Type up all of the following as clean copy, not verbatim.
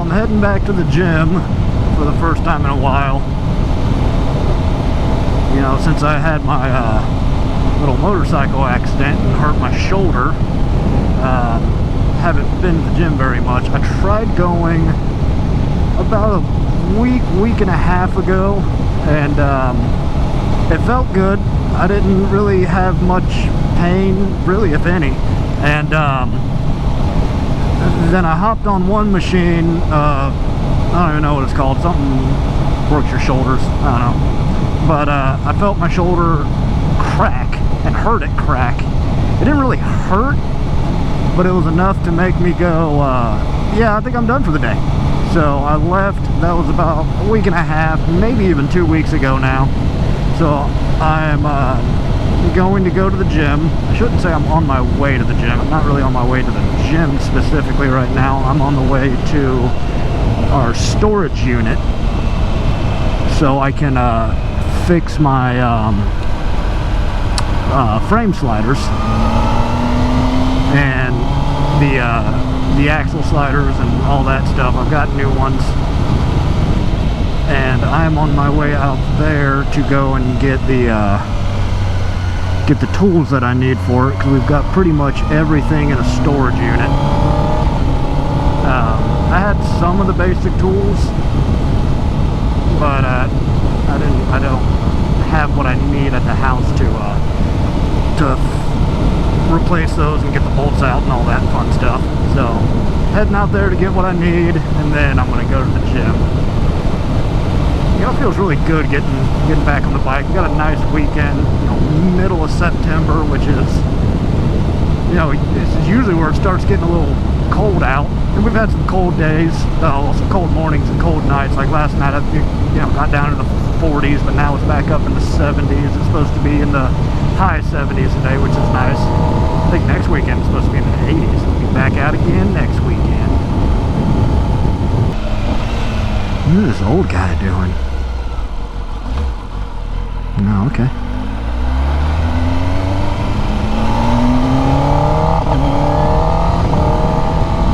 I'm heading back to the gym for the first time in a while. You know, since I had my little motorcycle accident and hurt my shoulder, haven't been to the gym very much. I tried going about a week and a half ago, and it felt good. I didn't really have much pain, really, if any. And then I hopped on one machine. I don't even know what it's called. Something works your shoulders. I don't know. But I felt my shoulder crack and heard it crack. It didn't really hurt, but it was enough to make me go, yeah, I think I'm done for the day. So I left. That was about a week and a half, maybe even 2 weeks ago now. So I'm going to go to the gym. I shouldn't say I'm on my way to the gym. I'm not really on my way to the gym specifically right now. I'm on the way to our storage unit so I can fix my frame sliders and the axle sliders and all that stuff. I've got new ones, and I'm on my way out there to go and get the tools that I need for it, because we've got pretty much everything in a storage unit. I had some of the basic tools, but I don't have what I need at the house to replace those and get the bolts out and all that fun stuff. So heading out there to get what I need, and then I'm going to go to the gym. You know, it feels really good getting back on the bike. We got a nice weekend, you know, middle of September, which is, you know, this is usually where it starts getting a little cold out. And we've had some cold days, some cold mornings and cold nights. Like last night, I, you know, got down to the 40s, but now it's back up in the 70s. It's supposed to be in the high 70s today, which is nice. I think next weekend it's supposed to be in the 80s. We'll be back out again next weekend. What is this old guy doing? No, okay.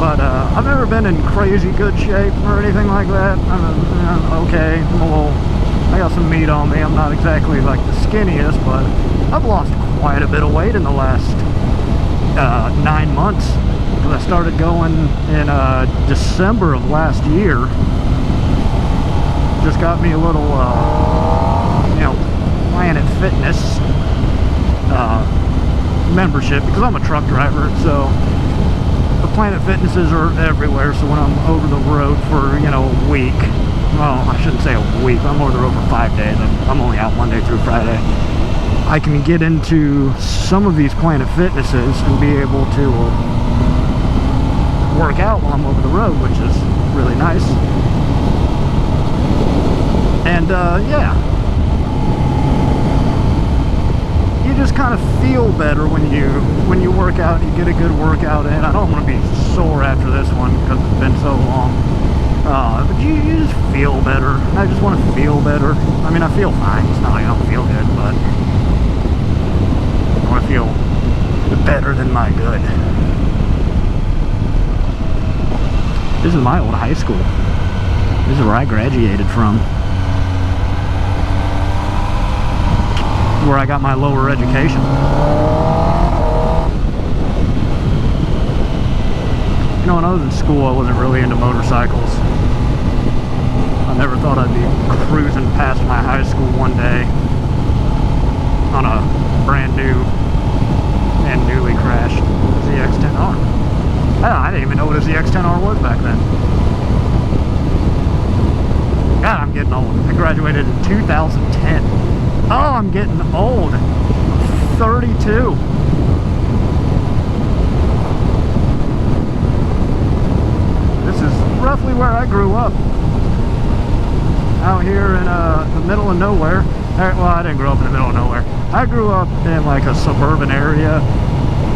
But I've never been in crazy good shape or anything like that. I'm okay. I got some meat on me. I'm not exactly like the skinniest, but I've lost quite a bit of weight in the last 9 months. Because I started going in December of last year. Just got me a little, you know, Planet Fitness membership, because I'm a truck driver. So the Planet Fitnesses are everywhere. So when I'm over the road for, you know, a week, well, I shouldn't say a week, I'm over the road for 5 days. I'm only out Monday through Friday. I can get into some of these Planet Fitnesses and be able to work out while I'm over the road, which is really nice. And yeah, you just kind of feel better when you work out. You get a good workout in. I don't want to be sore after this one because it's been so long. But you just feel better. I just want to feel better. I mean, I feel fine. It's not like I don't feel good, but I want to feel better than my good. This is my old high school. This is where I graduated from. Where I got my lower education. You know, when I was in school, I wasn't really into motorcycles. I never thought I'd be cruising past my high school one day on a brand new and newly crashed ZX-10R. I didn't even know what a ZX-10R was back then. God, I'm getting old. I graduated in 2010. Oh, I'm getting old. 32. This is roughly where I grew up. Out here in the middle of nowhere. Well, I didn't grow up in the middle of nowhere. I grew up in like a suburban area,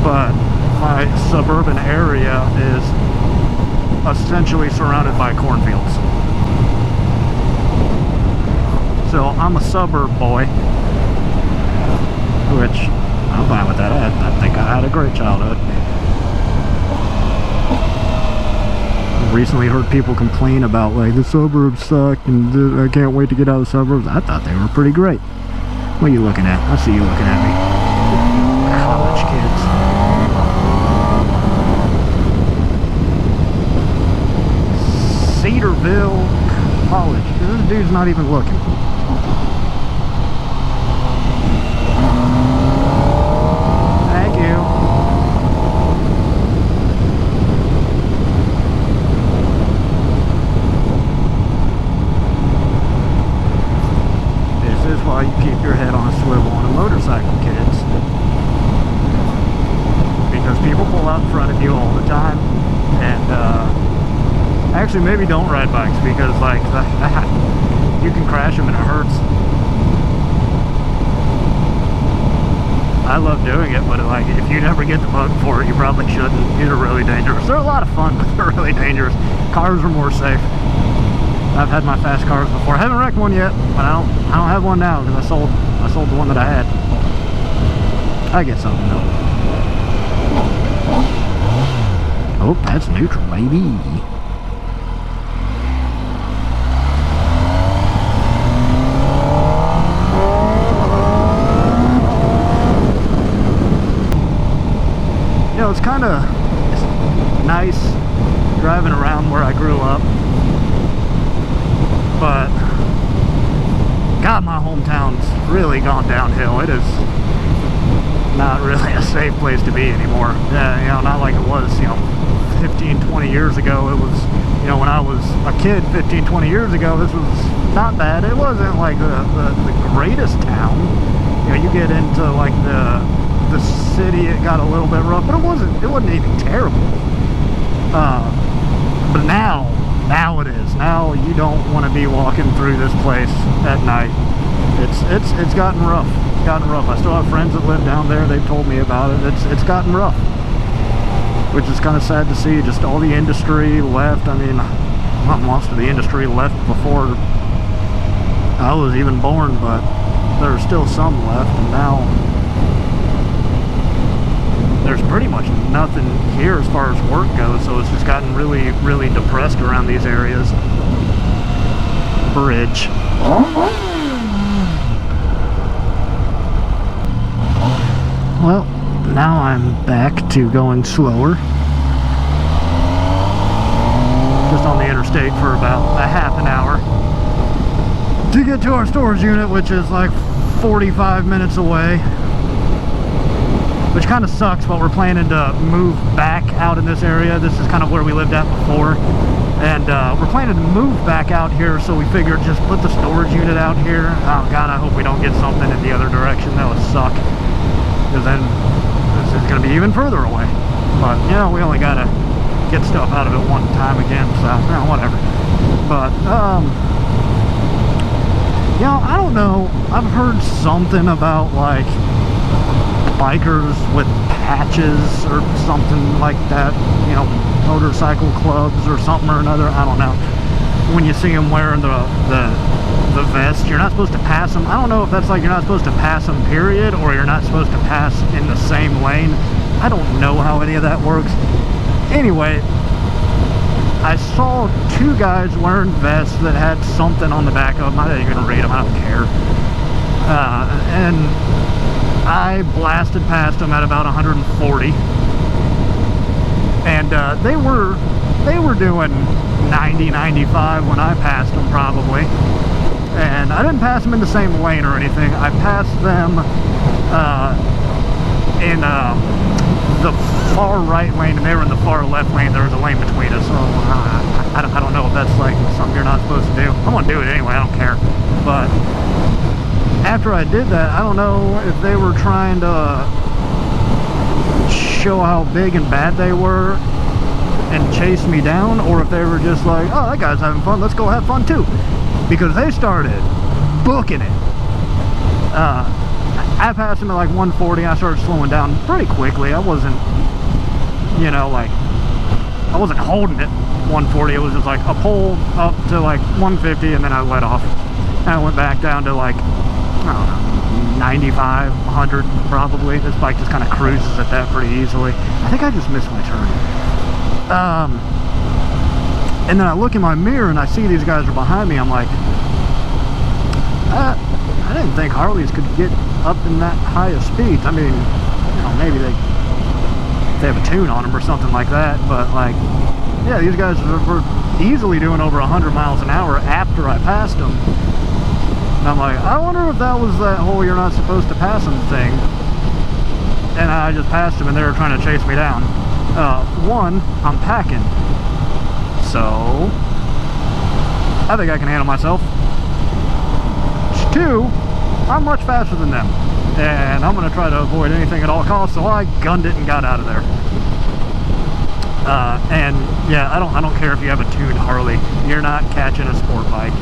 but my suburban area is essentially surrounded by cornfields. So I'm a suburb boy, which I'm fine with that. I think I had a great childhood. recently heard people complain about like the suburbs suck and I can't wait to get out of the suburbs. I thought they were pretty great. What are you looking at? I see you looking at me. College kids. Cedarville College. This dude's not even looking. Thank you. This is why you keep your head on a swivel on a motorcycle, kids. Because people pull out in front of you all the time, and actually maybe don't ride bikes, because like you can crash them and it hurts. I love doing it, but like if you never get the bug for it, you probably shouldn't. These are really dangerous. They're a lot of fun, but they're really dangerous. Cars are more safe. I've had my fast cars before. I haven't wrecked one yet, but I don't have one now because I sold the one that I had. I get something though. Oh, that's neutral, baby. You know, it's kind of nice driving around where I grew up, but God, my hometown's really gone downhill. It is not really a safe place to be anymore. Yeah, you know, not like it was, you know, 15, 20 years ago. It was, you know, when I was a kid 15, 20 years ago, this was not bad. It wasn't like the greatest town. You know, you get into like the city, it got a little bit rough, but it wasn't even terrible. But now it is. Now you don't want to be walking through this place at night. It's gotten rough. It's gotten rough. I still have friends that live down there. They've told me about it. It's gotten rough, which is kind of sad to see. Just all the industry left. I mean, not most of the industry left before I was even born, but there's still some left, and now there's pretty much nothing here as far as work goes, so it's just gotten really, really depressed around these areas. Bridge. Well, now I'm back to going slower. Just on the interstate for about a half an hour to get to our storage unit, which is like 45 minutes away. Which kind of sucks, but we're planning to move back out in this area. This is kind of where we lived at before. And we're planning to move back out here, so we figured just put the storage unit out here. Oh God, I hope we don't get something in the other direction. That would suck. Because then this is going to be even further away. But, you know, we only got to get stuff out of it one time again, so, you know, whatever. But, you know, I don't know. I've heard something about, like, bikers with patches or something like that, you know, motorcycle clubs or something or another. I don't know. When you see them wearing the vest, you're not supposed to pass them. I don't know if that's like you're not supposed to pass them, period, or you're not supposed to pass in the same lane. I don't know how any of that works. Anyway, I saw two guys wearing vests that had something on the back of them. I didn't even read them. I don't care. And I blasted past them at about 140, and they were doing 90, 95 when I passed them, probably. And I didn't pass them in the same lane or anything. I passed them in the far right lane, and they were in the far left lane. There was a lane between us, so I don't know if that's like something you're not supposed to do. I'm gonna do it anyway. I don't care. But after I did that, I don't know if they were trying to show how big and bad they were and chase me down, or if they were just like, oh, that guy's having fun, let's go have fun too. Because they started booking it. I passed them at like 140. I started slowing down pretty quickly. I wasn't, you know, like, I wasn't holding it 140. It was just like a pull up to like 150, and then I let off. And I went back down to like, I don't know, 95, 100 probably. This bike just kind of cruises at that pretty easily. I think I just missed my turn. And then I look in my mirror and I see these guys are behind me. I'm like, I didn't think Harleys could get up in that high of speeds. I mean, you know, maybe they have a tune on them or something like that, but like, yeah, these guys were easily doing over 100 miles an hour after I passed them. And I'm like, I wonder if that was that whole you're not supposed to pass them thing. And I just passed them and they were trying to chase me down. One, I'm packing, so I think I can handle myself. Two, I'm much faster than them, and I'm going to try to avoid anything at all costs, so I gunned it and got out of there. And yeah, I don't care if you have a tuned Harley, you're not catching a sport bike.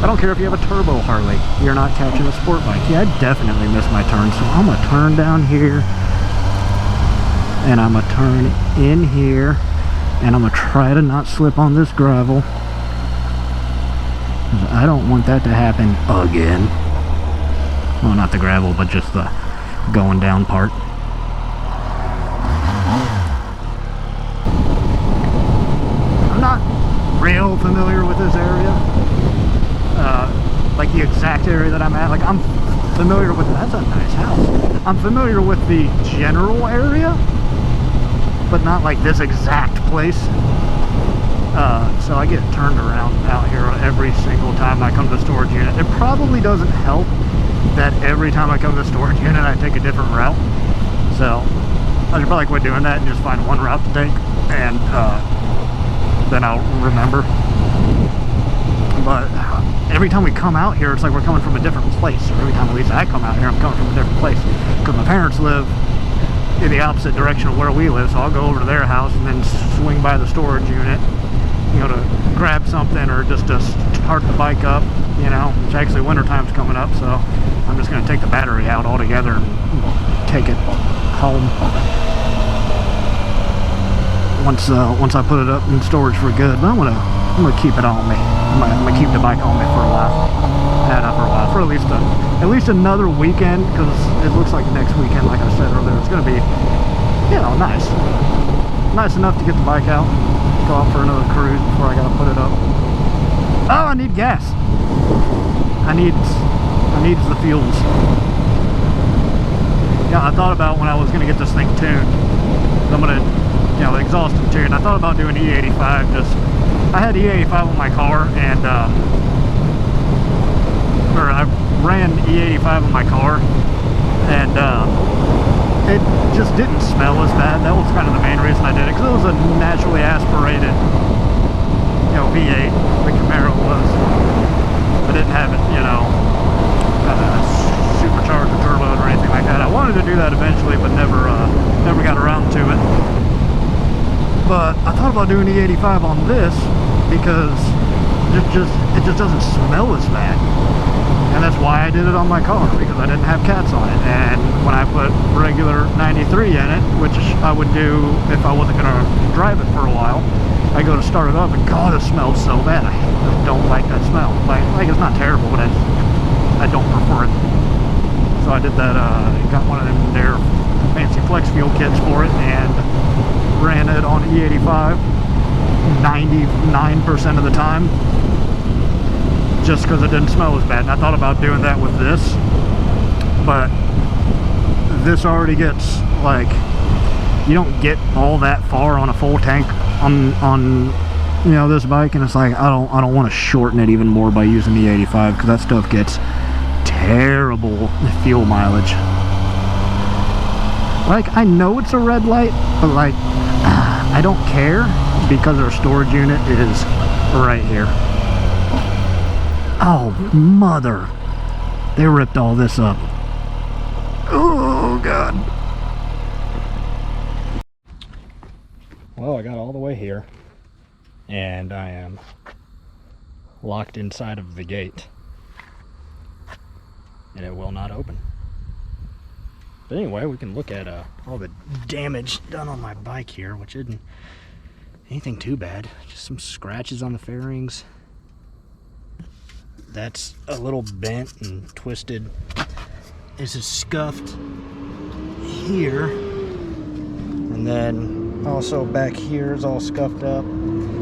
I don't care if you have a turbo Harley, you're not catching a sport bike. Yeah, I definitely missed my turn, so I'm going to turn down here, and I'm going to turn in here, and I'm going to try to not slip on this gravel. I don't want that to happen again. Well, not the gravel, but just the going down part. I'm not real familiar with this area. Like the exact area that I'm at. Like, I'm familiar with, that's a nice house. I'm familiar with the general area, but not like this exact place. So I get turned around out here every single time I come to the storage unit. It probably doesn't help that every time I come to the storage unit I take a different route. So I should probably quit doing that and just find one route to take, and then I'll remember. But every time we come out here, it's like we're coming from a different place. Or every time at least I come out here, I'm coming from a different place. Because my parents live in the opposite direction of where we live, so I'll go over to their house and then swing by the storage unit, you know, to grab something or just to start the bike up, you know. It's actually winter time's coming up, so I'm just going to take the battery out altogether and take it home once I put it up in storage for good. But I'm gonna keep it on me. I'm gonna keep the bike on me for a while. Not for a while, for at least another weekend, because it looks like next weekend, like I said earlier, it's gonna be, you know, nice enough to get the bike out, go out for another cruise before I gotta put it up. Oh, I need gas. I need the fuels. Yeah, I thought about when I was gonna get this thing tuned, I'm gonna, you know, the exhaust and tuned. I thought about doing E85. Just, I had E85 on my car, and I ran E85 on my car, and it just didn't smell as bad. That was kind of the main reason I did it, because it was a naturally aspirated, you know, V8. The Camaro was. I didn't have it, you know, supercharged or turboed or anything like that. I wanted to do that eventually, but never got around to it. But I thought about doing E85 on this because it just doesn't smell as bad. And that's why I did it on my car, because I didn't have cats on it. And when I put regular 93 in it, which I would do if I wasn't going to drive it for a while, I go to start it up and God, it smells so bad. I don't like that smell. Like it's not terrible, but I don't prefer it. So I did that, got one of them their fancy flex fuel kits for it and ran it on E85 99% of the time, just because it didn't smell as bad. And I thought about doing that with this, but this already gets, like, you don't get all that far on a full tank on you know, this bike, and it's like I don't want to shorten it even more by using the E85, because that stuff gets terrible fuel mileage. Like, I know it's a red light, but like I don't care, because our storage unit is right here. Oh, mother. They ripped all this up. Oh, God. Well, I got all the way here, and I am locked inside of the gate, and it will not open. But anyway, we can look at all the damage done on my bike here, which isn't anything too bad. Just some scratches on the fairings. That's a little bent and twisted. This is scuffed here, and then Also back here is all scuffed up.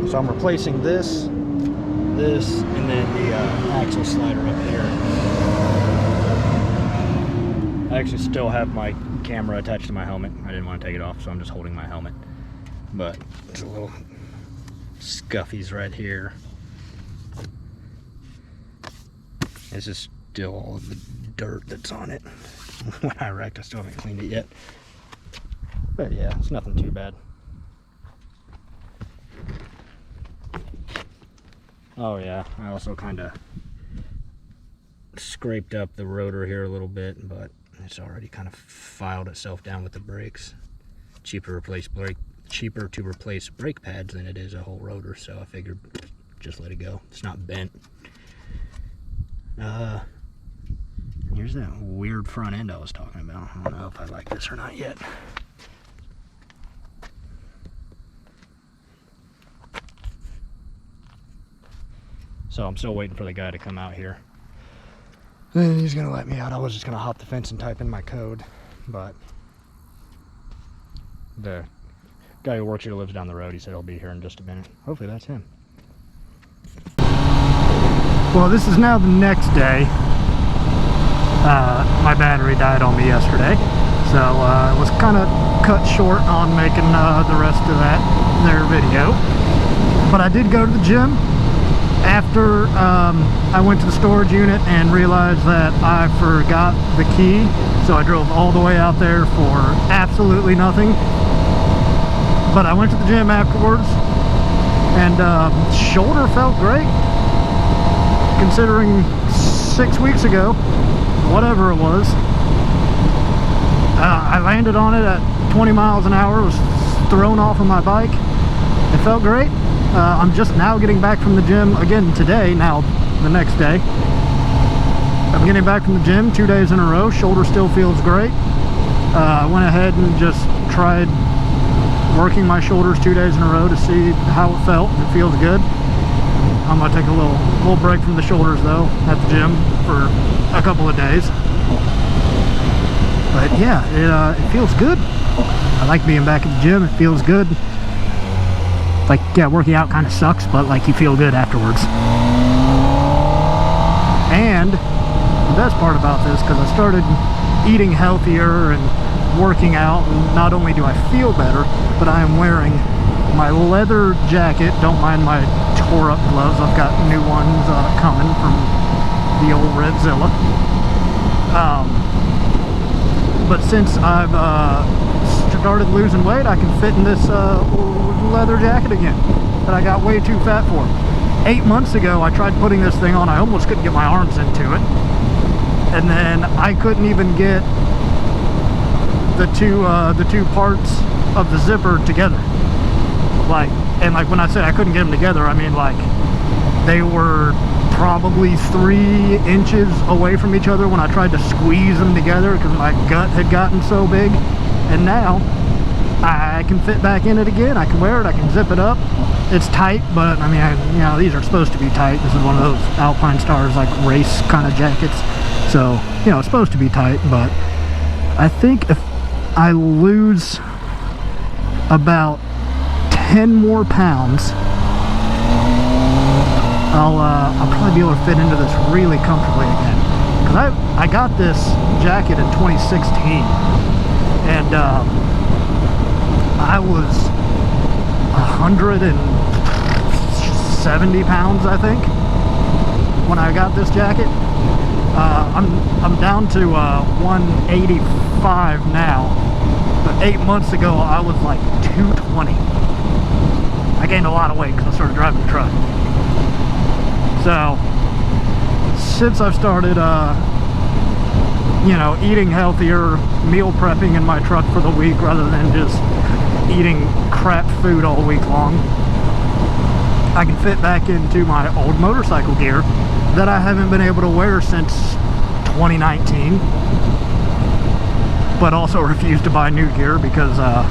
So I'm replacing this, and then the axle slider up here. I actually still have my camera attached to my helmet. I didn't want to take it off, so I'm just holding my helmet. But there's a little scuffies right here. This is still all of the dirt that's on it. When I wrecked, I still haven't cleaned it yet. But yeah, it's nothing too bad. Oh yeah, I also kind of scraped up the rotor here a little bit, but it's already kind of filed itself down with the brakes. Cheaper to replace brake pads than it is a whole rotor, so I figured just let it go. It's not bent. Here's that weird front end I was talking about. I don't know if I like this or not yet. So I'm still waiting for the guy to come out here. And he's gonna let me out. I was just gonna hop the fence and type in my code, but the guy who works here lives down the road. He said he'll be here in just a minute. Hopefully that's him. Well, this is now the next day. My battery died on me yesterday, so I was kind of cut short on making the rest of their video. But I did go to the gym after I went to the storage unit and realized that I forgot the key, so I drove all the way out there for absolutely nothing. But I went to the gym afterwards, and shoulder felt great, considering 6 weeks ago, whatever it was, I landed on it at 20 miles an hour, was thrown off of my bike. It felt great. I'm just now getting back from the gym again today, now the next day. I'm getting back from the gym 2 days in a row. Shoulder still feels great. I went ahead and just tried working my shoulders 2 days in a row to see how it felt. It feels good. I'm gonna take a little break from the shoulders though at the gym for a couple of days. But yeah, it feels good. I like being back at the gym. It feels good. Like, yeah, working out kind of sucks, but like you feel good afterwards. And the best part about this, because I started eating healthier and working out, and not only do I feel better, but I am wearing my leather jacket. Don't mind my tore up gloves. I've got new ones coming from the old Redzilla. But since I've started losing weight, I can fit in this leather jacket again that I got way too fat for. 8 months ago I tried putting this thing on. I almost couldn't get my arms into it, and then I couldn't even get the two parts of the zipper together. And when I say I couldn't get them together, I mean like they were probably 3 inches away from each other when I tried to squeeze them together because my gut had gotten so big. And now I can fit back in it again. I can wear it. I can zip it up. It's tight, but I mean, these are supposed to be tight. This is one of those Alpine Stars like race kind of jackets, so it's supposed to be tight. But I think if I lose about 10 more pounds, I'll probably be able to fit into this really comfortably again. Because I got this jacket in 2016, and I was 170 pounds, I think, when I got this jacket. I'm down to 185 now, but 8 months ago I was like 220. I gained a lot of weight because I started driving the truck. So since I've started eating healthier, meal prepping in my truck for the week rather than just eating crap food all week long, I can fit back into my old motorcycle gear that I haven't been able to wear since 2019, but also refused to buy new gear because I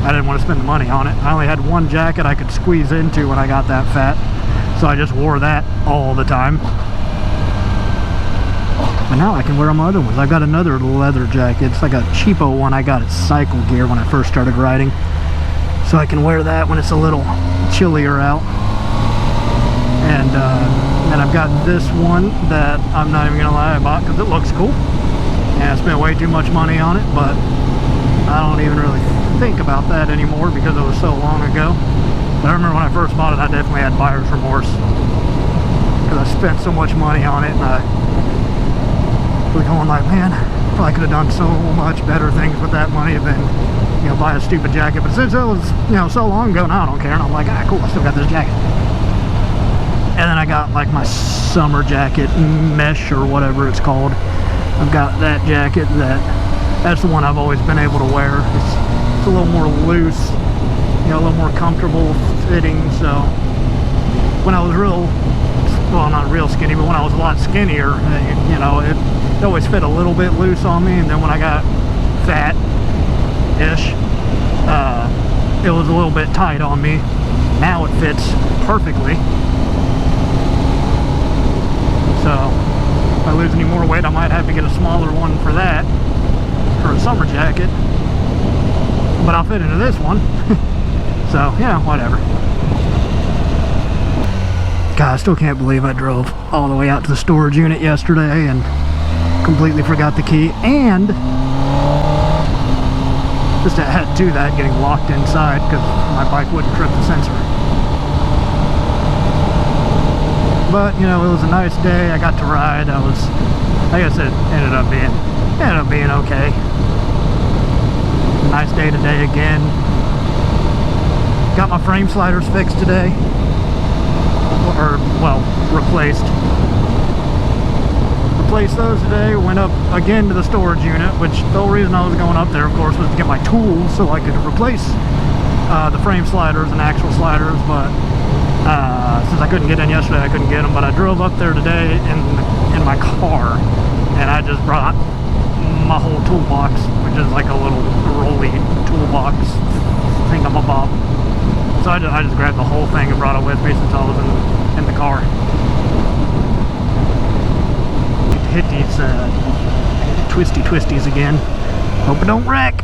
didn't want to spend the money on it. I only had one jacket I could squeeze into when I got that fat, so I just wore that all the time. But now I can wear my other ones. I've got another leather jacket. It's like a cheapo one I got at Cycle Gear when I first started riding. So I can wear that when it's a little chillier out. And then I've got this one that I'm not even gonna lie, I bought because it looks cool. And I spent way too much money on it, but I don't even really think about that anymore because it was so long ago. But I remember when I first bought it, I definitely had buyer's remorse because I spent so much money on it, and I was going like, man, probably could have done so much better things with that money than, you know, buy a stupid jacket. But since it was, you know, so long ago, now I don't care. And I'm like, ah, cool, I still got this jacket. And then I got like my summer jacket, mesh or whatever it's called. I've got that jacket that's the one I've always been able to wear. It's a little more loose, you know, a little more comfortable fitting. So when I was well, not real skinny, but when I was a lot skinnier, you know, it always fit a little bit loose on me. And then when I got fat-ish, it was a little bit tight on me. Now it fits perfectly. So if I lose any more weight, I might have to get a smaller one for that, for a summer jacket. But I'll fit into this one. So, yeah, whatever. God, I still can't believe I drove all the way out to the storage unit yesterday and completely forgot the key. And just to add to that, getting locked inside because my bike wouldn't trip the sensor. But, you know, it was a nice day. I got to ride. I was, like I said, ended up being okay. Nice day today again. Got my frame sliders fixed today. Or, well, replaced those today. Went up again to the storage unit, which the whole reason I was going up there, of course, was to get my tools so I could replace the frame sliders and actual sliders. But since I couldn't get in yesterday, I couldn't get them. But I drove up there today in my car, and I just brought my whole toolbox, which is like a little rolly toolbox thingamabob. So I just grabbed the whole thing and brought it with me since I was in the car. Hit these twisties again. Hope it don't wreck.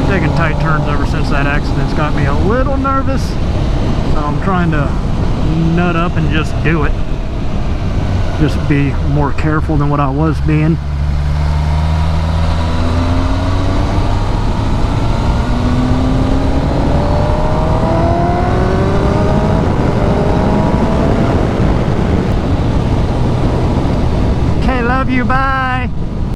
Taking tight turns ever since that accident's got me a little nervous. So I'm trying to nut up and just do it. Just be more careful than what I was being. Okay, love you, bye.